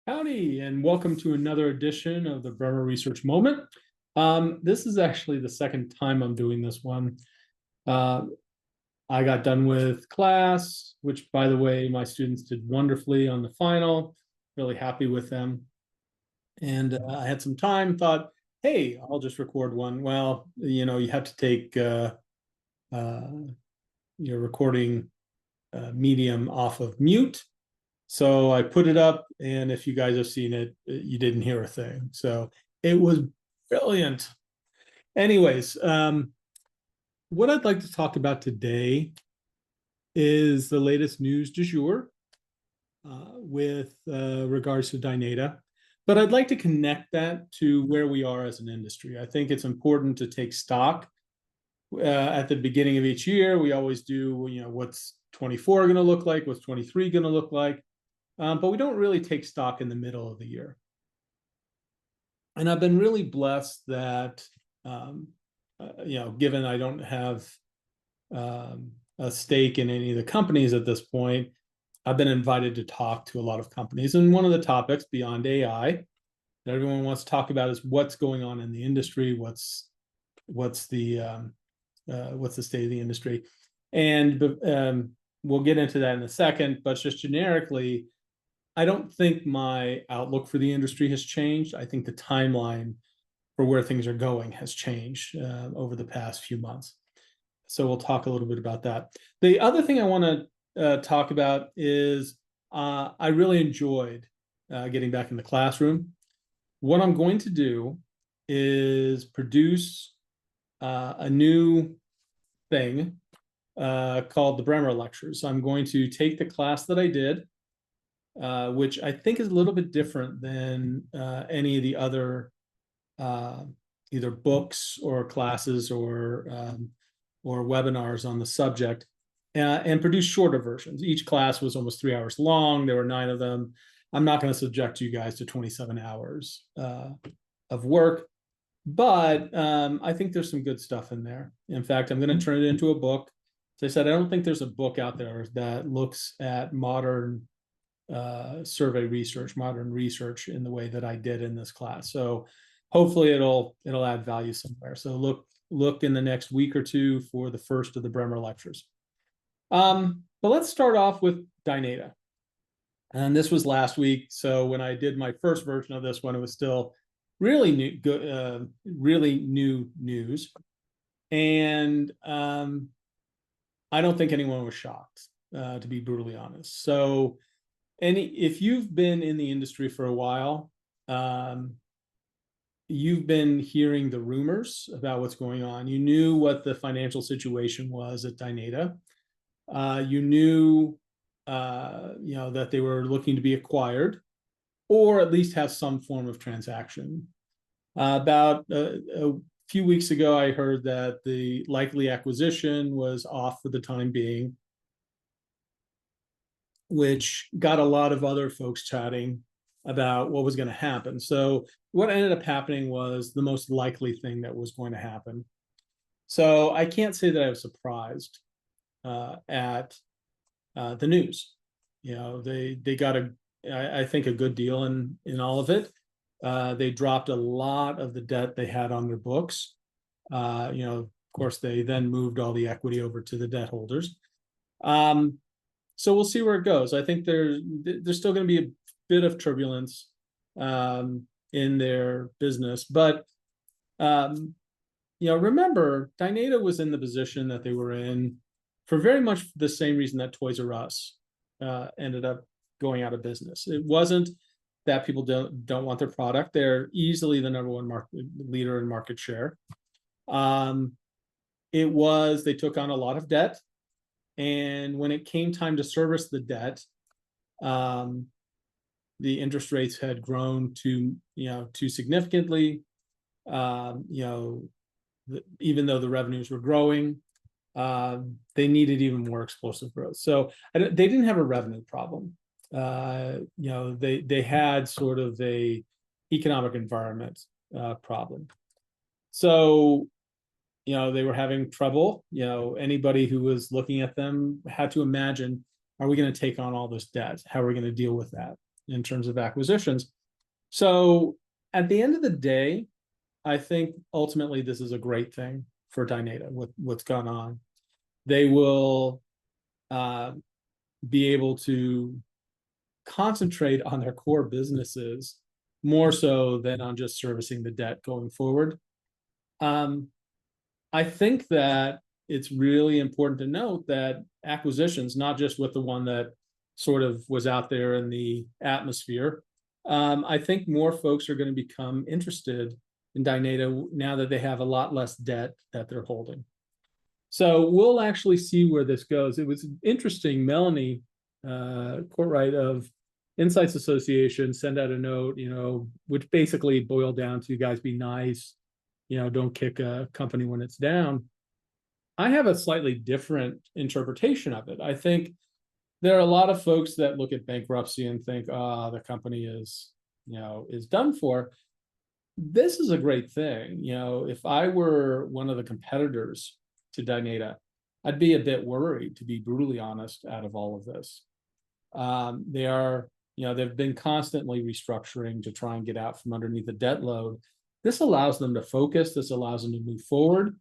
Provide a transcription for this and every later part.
Howdy, and welcome to another edition of the Bremer Research Moment. This is actually the second time I'm doing this one. Uh, I got done with class, which, by the way, my students did wonderfully on the final. Really happy with them. And I had some time, thought, hey, I'll just record one. Well, you have to take uh, your recording medium off of mute. So I put it up, and if you guys have seen it, you didn't hear a thing. So it was brilliant. Anyways, what I'd like to talk about today is the latest news du jour with regards to Dynata. But I'd like to connect that to where we are as an industry. I think it's important to take stock at the beginning of each year. We always do, what's 24 going to look like? What's 23 going to look like? But we don't really take stock in the middle of the year. And I've been really blessed that, given I don't have a stake in any of the companies at this point, I've been invited to talk to a lot of companies. And one of the topics beyond AI that everyone wants to talk about is what's going on in the industry, what's the state of the industry. And we'll get into that in a second, but just generically, I don't think my outlook for the industry has changed. I think the timeline for where things are going has changed over the past few months. So we'll talk a little bit about that. The other thing I want to talk about is I really enjoyed getting back in the classroom. What I'm going to do is produce a new thing called the Bremer Lectures. I'm going to take the class that I did, which I think is a little bit different than any of the other either books or classes or webinars on the subject, and produce shorter versions. Each class was almost 3 hours long. There were 9 of them. I'm not going to subject you guys to 27 hours of work, but I think there's some good stuff in there. In fact, I'm going to turn it into a book. As I said, I don't think there's a book out there that looks at modern survey research, modern research in the way that I did in this class. So hopefully it'll add value somewhere. So look in the next week or two for the first of the Bremer lectures. But let's start off with Dynata. And this was last week. So when I did my first version of this one, it was still really new, really new news. And I don't think anyone was shocked, to be brutally honest. So if you've been in the industry for a while, you've been hearing the rumors about what's going on. You knew what the financial situation was at Dynata. You knew, that they were looking to be acquired, or at least have some form of transaction. About a few weeks ago, I heard that the likely acquisition was off for the time being, which got a lot of other folks chatting about what was going to happen. So what ended up happening was the most likely thing that was going to happen. So I can't say that I was surprised at the news. They got I think a good deal in all of it. They dropped a lot of the debt they had on their books. Of course, they then moved all the equity over to the debt holders. So we'll see where it goes. I think there's still going to be a bit of turbulence in their business, but remember, Dynata was in the position that they were in for very much the same reason that Toys R Us ended up going out of business. It wasn't that people don't want their product. They're easily the number one market leader in market share. It was they took on a lot of debt. And when it came time to service the debt, the interest rates had grown too significantly. Even though the revenues were growing, they needed even more explosive growth. So they didn't have a revenue problem. They had sort of a economic environment problem. So they were having trouble. Anybody who was looking at them had to imagine, are we going to take on all this debt? How are we going to deal with that? in terms of acquisitions. So at the end of the day, I think ultimately this is a great thing for Dynata with what's gone on. They will uh, be able to concentrate on their core businesses more so than on just servicing the debt going forward. Um, I think that it's really important to note that acquisitions, not just with the one that sort of was out there in the atmosphere, I think more folks are going to become interested in Dynata now that they have a lot less debt that they're holding. So we'll actually see where this goes. It was interesting. Melanie Courtright of Insights Association sent out a note, which basically boiled down to, you guys be nice, don't kick a company when it's down. I have a slightly different interpretation of it. I think there are a lot of folks that look at bankruptcy and think, the company is done for. This is a great thing. If I were one of the competitors to Dynata, I'd be a bit worried, to be brutally honest, out of all of this. They've been constantly restructuring to try and get out from underneath the debt load. This allows them to focus. This allows them to move forward.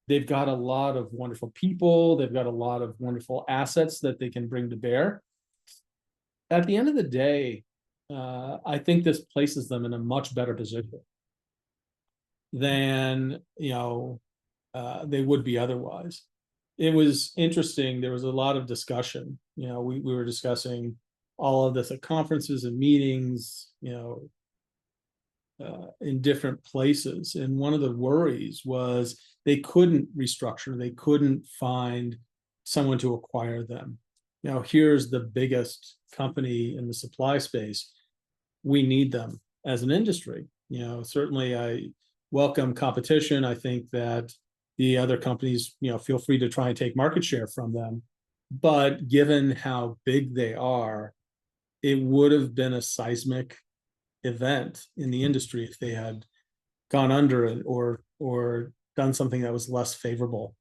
They've got a lot of wonderful people. They've got a lot of wonderful assets that they can bring to bear. At the end of the day, I think this places them in a much better position than they would be otherwise. It was interesting. There was a lot of discussion. We were discussing all of this at conferences and meetings, in different places. And one of the worries was they couldn't restructure. They couldn't find someone to acquire them. Here's the biggest company in the supply space. We need them as an industry. Certainly I welcome competition. I think that the other companies, feel free to try and take market share from them. But given how big they are, it would have been a seismic event in the industry if they had gone under it or done something that was less favorable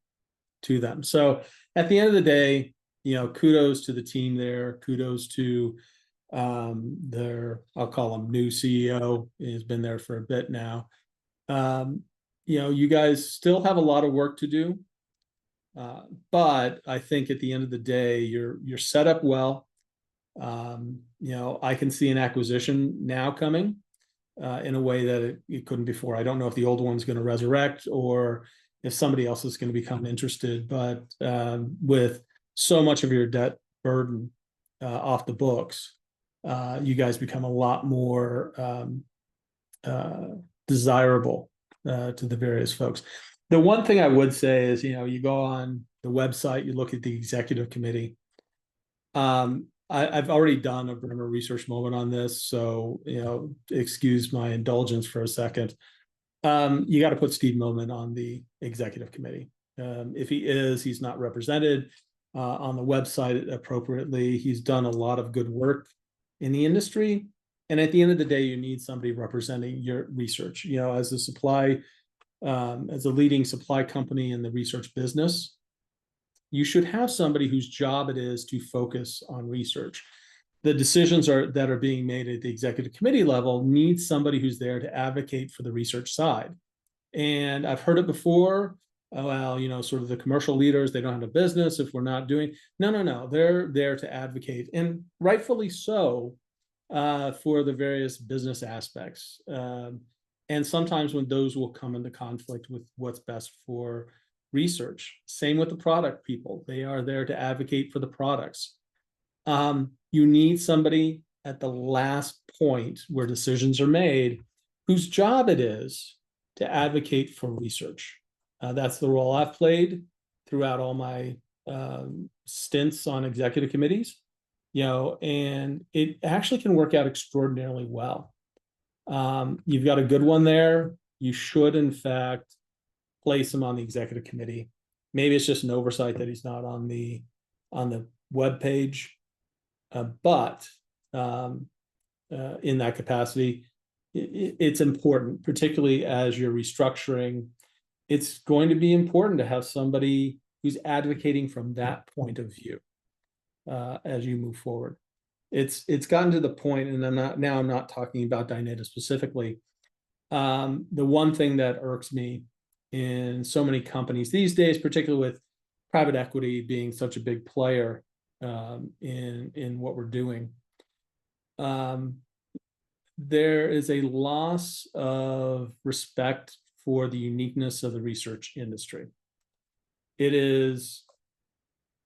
to them. So at the end of the day, kudos to the team there. Kudos to I'll call him new CEO. He's been there for a bit now. You guys still have a lot of work to do. But I think at the end of the day, you're set up well. I can see an acquisition now coming in a way that it couldn't before. I don't know if the old one's going to resurrect or if somebody else is going to become interested. But with so much of your debt burden off the books, you guys become a lot more desirable to the various folks. The one thing I would say is, you go on the website, you look at the executive committee. I've already done a Bremer research moment on this, so excuse my indulgence for a second. You got to put Steve Millman on the executive committee. If he's not represented on the website appropriately. He's done a lot of good work in the industry, and at the end of the day, you need somebody representing your research. As a leading supply company in the research business, you should have somebody whose job it is to focus on research. The decisions that are being made at the executive committee level need somebody who's there to advocate for the research side. And I've heard it before. Oh, well, sort of the commercial leaders, they don't have a business if we're not doing. No. They're there to advocate, and rightfully so, for the various business aspects. And sometimes when those will come into conflict with what's best for research. Same with the product people. They are there to advocate for the products. You need somebody at the last point where decisions are made whose job it is to advocate for research. That's the role I've played throughout all my stints on executive committees, and it actually can work out extraordinarily well. You've got a good one there. You should, in fact, place him on the executive committee. Maybe it's just an oversight that he's not on the web page, but in that capacity, it's important, particularly as you're restructuring. It's going to be important to have somebody who's advocating from that point of view as you move forward. it's gotten to the point, and I'm not talking about Dynata specifically. The one thing that irks me in so many companies these days, particularly with private equity being such a big player in what we're doing, um, there is a loss of respect for the uniqueness of the research industry. It is,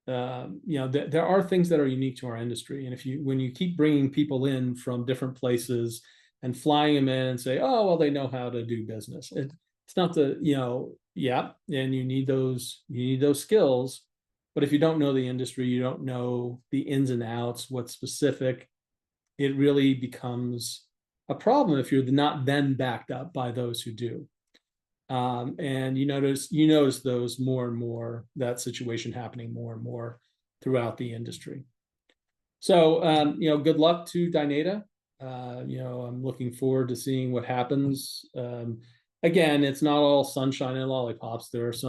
there are things that are unique to our industry, and when you keep bringing people in from different places and flying them in and say, oh well, they know how to do business. It's not yeah, and you need those skills, but if you don't know the industry, you don't know the ins and outs, what's specific, it really becomes a problem if you're not then backed up by those who do. And you notice those more and more, that situation happening more and more throughout the industry. So good luck to Dynata. I'm looking forward to seeing what happens. Again, it's not all sunshine and lollipops. There's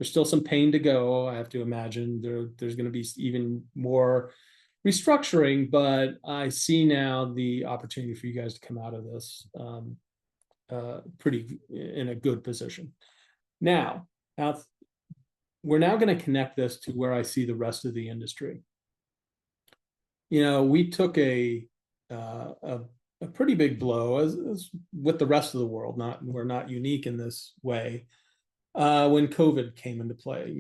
still some pain to go. I have to imagine there's going to be even more restructuring, but I see now the opportunity for you guys to come out of this pretty in a good position. Now, we're now going to connect this to where I see the rest of the industry. We took a pretty big blow as with the rest of the world. We're not unique in this way. When COVID came into play,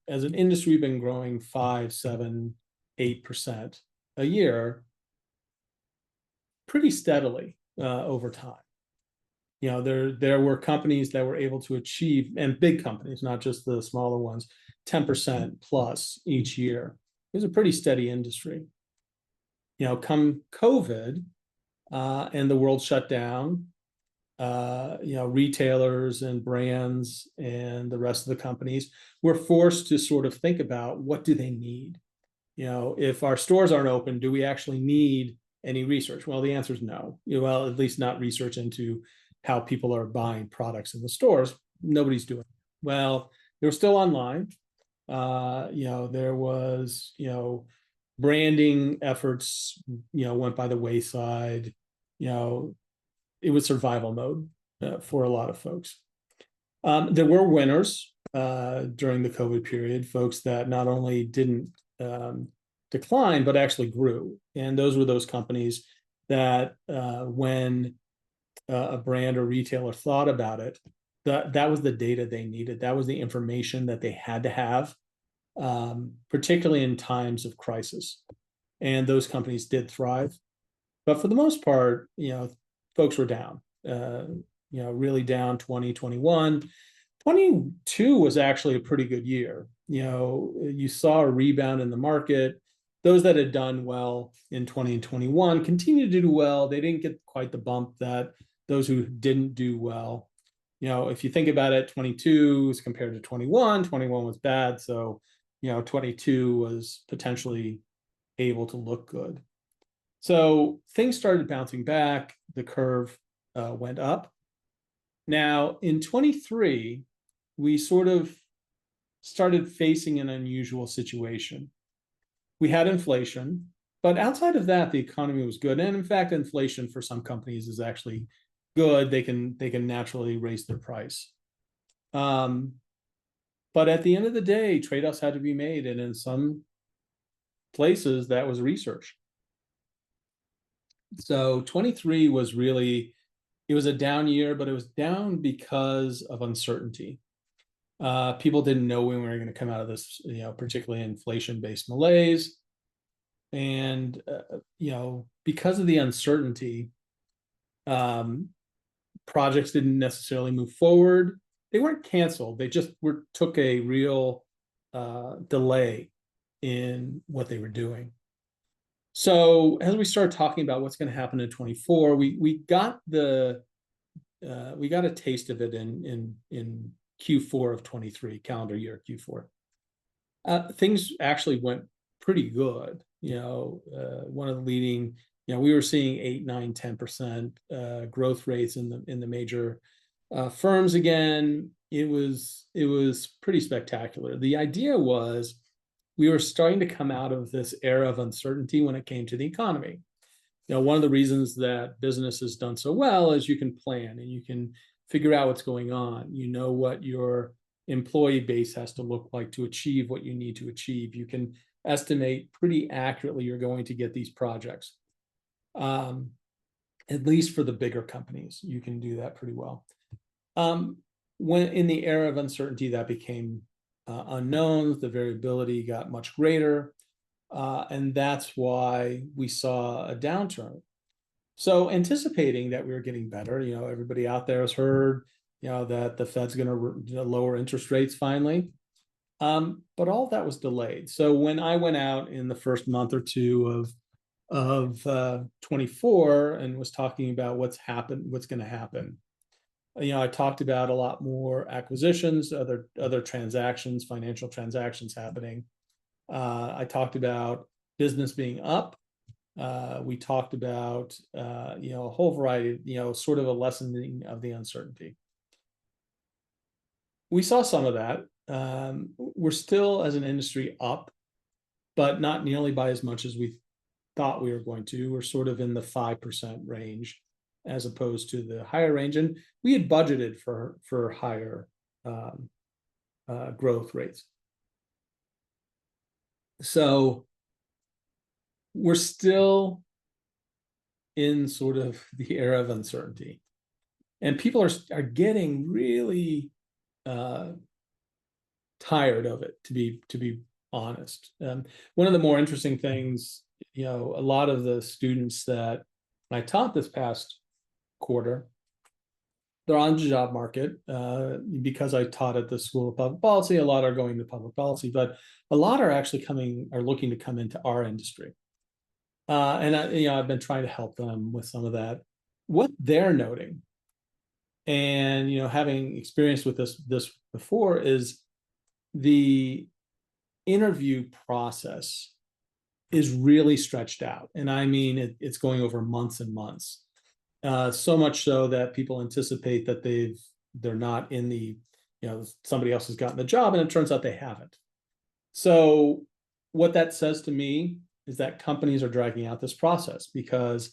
as an industry, we've been growing 5, 7, 8% a year pretty steadily over time. There were companies that were able to achieve, and big companies, not just the smaller ones, 10% plus each year. It was a pretty steady industry. Come COVID and the world shut down, retailers and brands and the rest of the companies were forced to sort of think about, what do they need? If our stores aren't open, do we actually need any research? Well, the answer is no. Well, at least not research into how people are buying products in the stores. Nobody's doing it. Well, they were still online. There was, branding efforts, went by the wayside. It was survival mode for a lot of folks. There were winners during the COVID period, folks that not only didn't decline, but actually grew. And those were those companies that when a brand or retailer thought about it, that was the data they needed. That was the information that they had to have, particularly in times of crisis. And those companies did thrive. But for the most part, folks were down, really down. 2021. 22 was actually a pretty good year. You saw a rebound in the market. Those that had done well in 2021 continued to do well. They didn't get quite the bump that those who didn't do well. If you think about it, 22 as compared to 21, 21 was bad. So, 22 was potentially able to look good. So things started bouncing back. The curve went up. Now in 23, we sort of started facing an unusual situation. We had inflation, but outside of that, the economy was good. And in fact, inflation for some companies is actually good. They can naturally raise their price. But at the end of the day, trade-offs had to be made. And in some places, that was research. So 23 was really, it was a down year, but it was down because of uncertainty. People didn't know when we were going to come out of this, particularly inflation-based malaise. And, because of the uncertainty, projects didn't necessarily move forward. They weren't canceled. They just took a real delay in what they were doing. So as we started talking about what's going to happen in 24, we got a taste of it in Q4 of 23, calendar year Q4. Things actually went pretty good. One of the leading, we were seeing 8, 9, 10% growth rates in the major firms again. It was pretty spectacular. The idea was we were starting to come out of this era of uncertainty when it came to the economy. One of the reasons that business has done so well is you can plan and you can figure out what's going on. You know what your employee base has to look like to achieve what you need to achieve. You can estimate pretty accurately you're going to get these projects. At least for the bigger companies, you can do that pretty well. When in the era of uncertainty, that became unknowns, the variability got much greater, and that's why we saw a downturn. So anticipating that we were getting better, everybody out there has heard, that the Fed's going to lower interest rates finally. But all that was delayed. So when I went out in the first month or two of 24 and was talking about what's going to happen, I talked about a lot more acquisitions, other transactions, financial transactions happening. I talked about business being up. We talked about a whole variety, sort of a lessening of the uncertainty. We saw some of that. We're still, as an industry, up, but not nearly by as much as we thought we were going to. We're sort of in the 5% range as opposed to the higher range. And we had budgeted for higher growth rates. So we're still in sort of the era of uncertainty. And people are getting really tired of it, to be honest. One of the more interesting things, a lot of the students that I taught this past quarter, they're on the job market because I taught at the School of Public Policy. A lot are going to public policy, but a lot are actually looking to come into our industry. And I've been trying to help them with some of that. What they're noting, and having experience with this before, is the interview process is really stretched out, and I mean it's going over months and months. So much so that people anticipate that they're not in the, somebody else has gotten the job, and it turns out they haven't. So what that says to me is that companies are dragging out this process because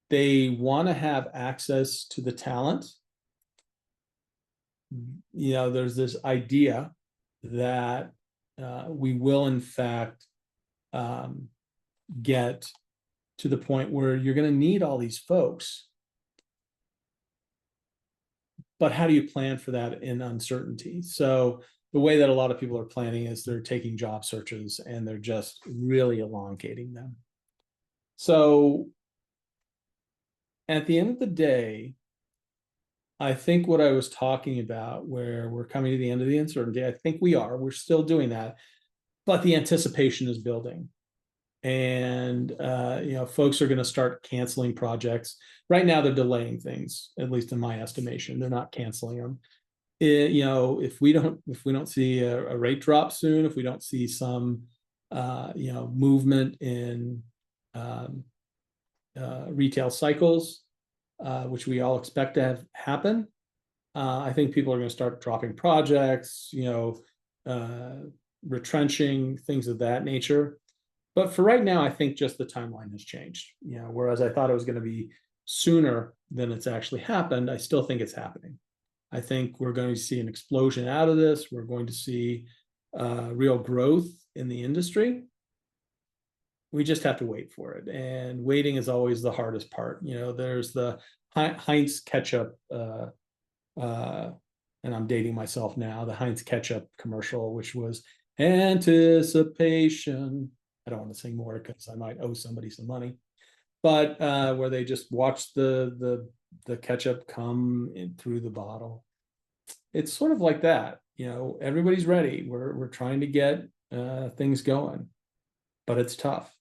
they want to have access to the talent. There's this idea that we will, in fact, get to the point where you're going to need all these folks. But how do you plan for that in uncertainty? So the way that a lot of people are planning is they're taking job searches and they're just really elongating them. So at the end of the day, I think what I was talking about, where we're coming to the end of the uncertainty, I think we're still doing that, but the anticipation is building. And folks are going to start canceling projects. Right now, they're delaying things, at least in my estimation. They're not canceling them. If we don't see a rate drop soon, if we don't see some movement in retail cycles, which we all expect to have happen, I think people are going to start dropping projects, retrenching, things of that nature. But for right now, I think just the timeline has changed. Whereas I thought it was going to be sooner than it's actually happened, I still think it's happening. I think we're going to see an explosion out of this. We're going to see real growth in the industry. We just have to wait for it. And waiting is always the hardest part. There's the Heinz ketchup, and I'm dating myself now, the Heinz ketchup commercial, which was anticipation. I don't want to sing more because I might owe somebody some money, but where they just watch the ketchup come in through the bottle. It's sort of like that. Everybody's ready. We're trying to get things going, but it's tough.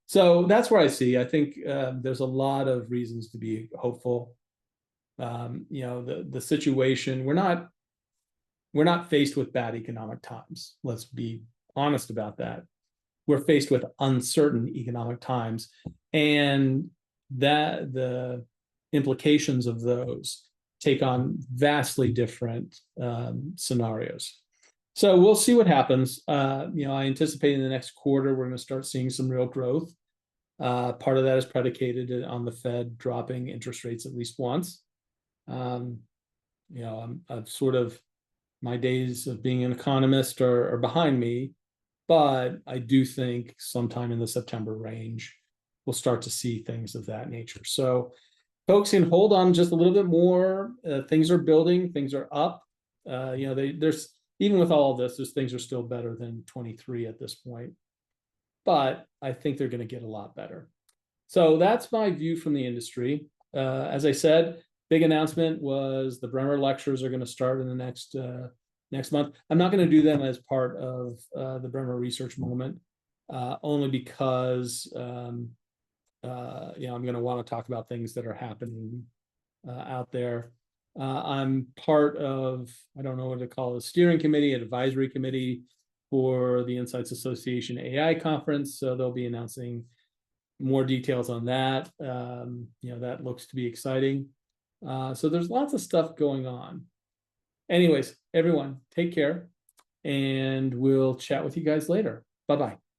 So that's where I see. I think there's a lot of reasons to be hopeful. The situation, we're not faced with bad economic times. Let's be honest about that. We're faced with uncertain economic times, and that the implications of those take on vastly different scenarios. So we'll see what happens. I anticipate in the next quarter we're going to start seeing some real growth. Part of that is predicated on the Fed dropping interest rates at least once. Um, I've sort of my days of being an economist are behind me, but I do think sometime in the September range we'll start to see things of that nature. So folks can hold on just a little bit more. Things are building, things are up. There's even with all of this, those things are still better than 23 at this point, but I think they're going to get a lot better. So that's my view from the industry. As I said, big announcement was the Bremer lectures are going to start in the next month. I'm not going to do them as part of the Bremer Research Moment, only because I'm going to want to talk about things that are happening out there. I'm part of, I don't know what to call it, a steering committee, an advisory committee for the Insights Association AI conference. So they'll be announcing more details on that. That looks to be exciting. So there's lots of stuff going on. Anyways, everyone, take care, and we'll chat with you guys later. Bye-bye.